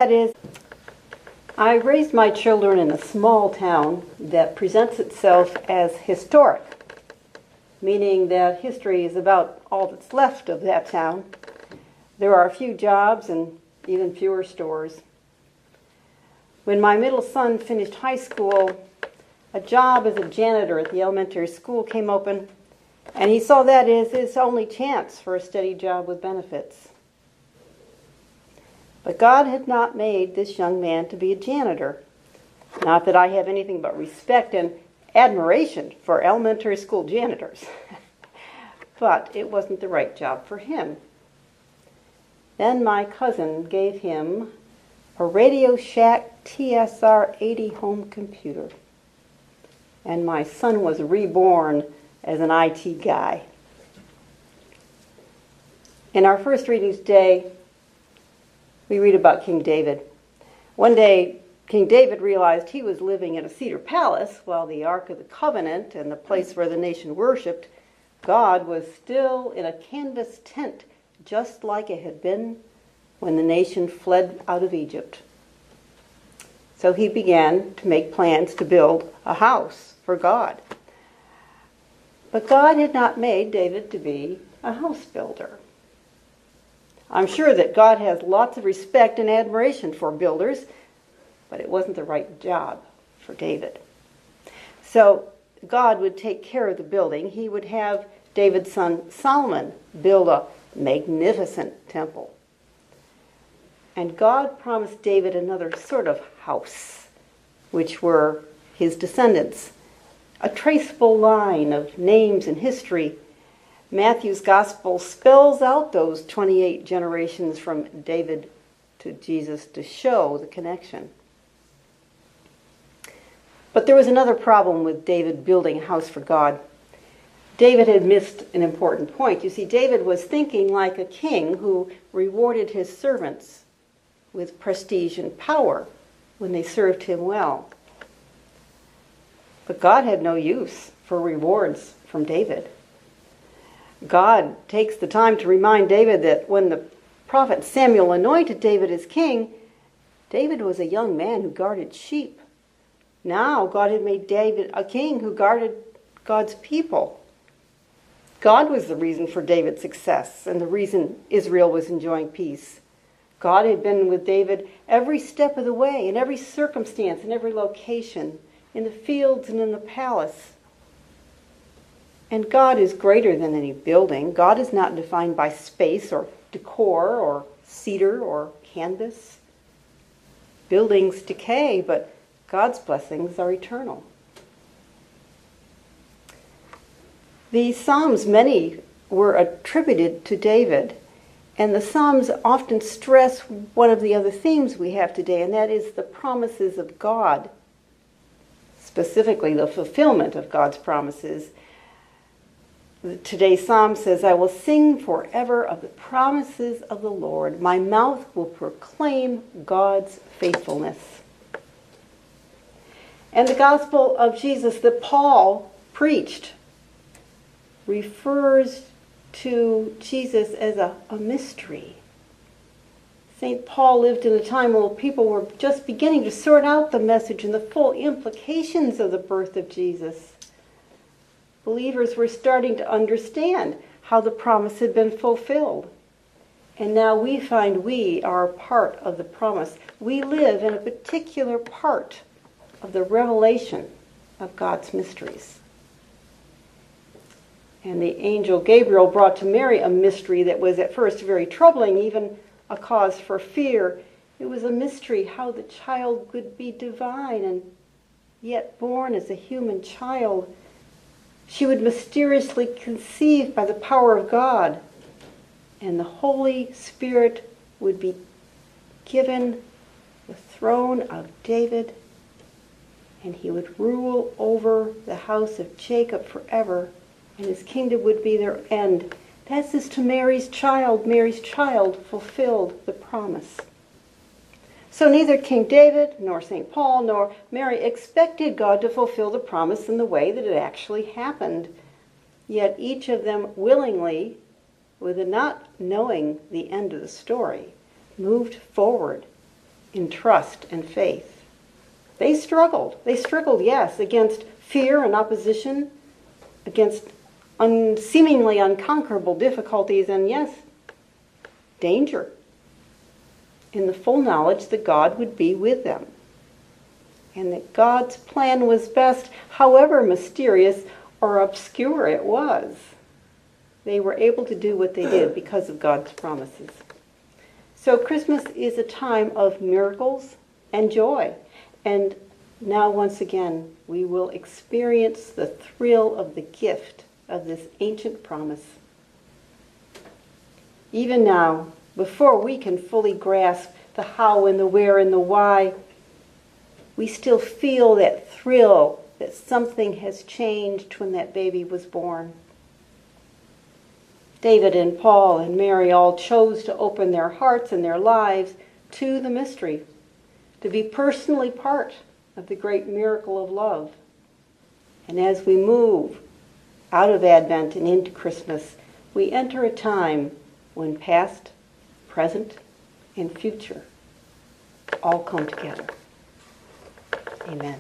That is, I raised my children in a small town that presents itself as historic, meaning that history is about all that's left of that town. There are a few jobs and even fewer stores. When my middle son finished high school, a job as a janitor at the elementary school came open, and he saw that as his only chance for a steady job with benefits. But God had not made this young man to be a janitor. Not that I have anything but respect and admiration for elementary school janitors. But it wasn't the right job for him. Then my cousin gave him a Radio Shack TSR-80 home computer. And my son was reborn as an IT guy. In our first reading today, we read about King David. One day, King David realized he was living in a cedar palace while the Ark of the Covenant and the place where the nation worshipped, God was still in a canvas tent, just like it had been when the nation fled out of Egypt. So he began to make plans to build a house for God. But God had not made David to be a house builder. I'm sure that God has lots of respect and admiration for builders, but it wasn't the right job for David. So God would take care of the building. He would have David's son Solomon build a magnificent temple. And God promised David another sort of house, which were his descendants, a traceable line of names and history. Matthew's gospel spells out those 28 generations from David to Jesus to show the connection. But there was another problem with David building a house for God. David had missed an important point. You see, David was thinking like a king who rewarded his servants with prestige and power when they served him well. But God had no use for rewards from David. God takes the time to remind David that when the prophet Samuel anointed David as king, David was a young man who guarded sheep. Now God had made David a king who guarded God's people. God was the reason for David's success and the reason Israel was enjoying peace. God had been with David every step of the way, in every circumstance, in every location, in the fields and in the palace. And God is greater than any building. God is not defined by space or decor or cedar or canvas. Buildings decay, but God's blessings are eternal. The Psalms, many were attributed to David, and the Psalms often stress one of the other themes we have today, and that is the promises of God, specifically the fulfillment of God's promises. Today's Psalm says, I will sing forever of the promises of the Lord. My mouth will proclaim God's faithfulness. And the gospel of Jesus that Paul preached refers to Jesus as a mystery. St. Paul lived in a time where people were just beginning to sort out the message and the full implications of the birth of Jesus. Believers were starting to understand how the promise had been fulfilled. And now we find we are a part of the promise. We live in a particular part of the revelation of God's mysteries. And the angel Gabriel brought to Mary a mystery that was at first very troubling, even a cause for fear. It was a mystery how the child would be divine and yet born as a human child. She would mysteriously conceive by the power of God, and the Holy Spirit would be given the throne of David, and he would rule over the house of Jacob forever, and his kingdom would be their end. That's as to Mary's child. Mary's child fulfilled the promise. So neither King David, nor St. Paul, nor Mary expected God to fulfill the promise in the way that it actually happened. Yet each of them willingly, with not knowing the end of the story, moved forward in trust and faith. They struggled. They struggled, yes, against fear and opposition, against seemingly unconquerable difficulties, and yes, danger, in the full knowledge that God would be with them, and that God's plan was best, however mysterious or obscure it was. They were able to do what they did because of God's promises. So Christmas is a time of miracles and joy. And now once again, we will experience the thrill of the gift of this ancient promise. Even now, before we can fully grasp the how and the where and the why, we still feel that thrill that something has changed when that baby was born. David and Paul and Mary all chose to open their hearts and their lives to the mystery, to be personally part of the great miracle of love. And as we move out of Advent and into Christmas, we enter a time when past, present, and future all come together. Amen.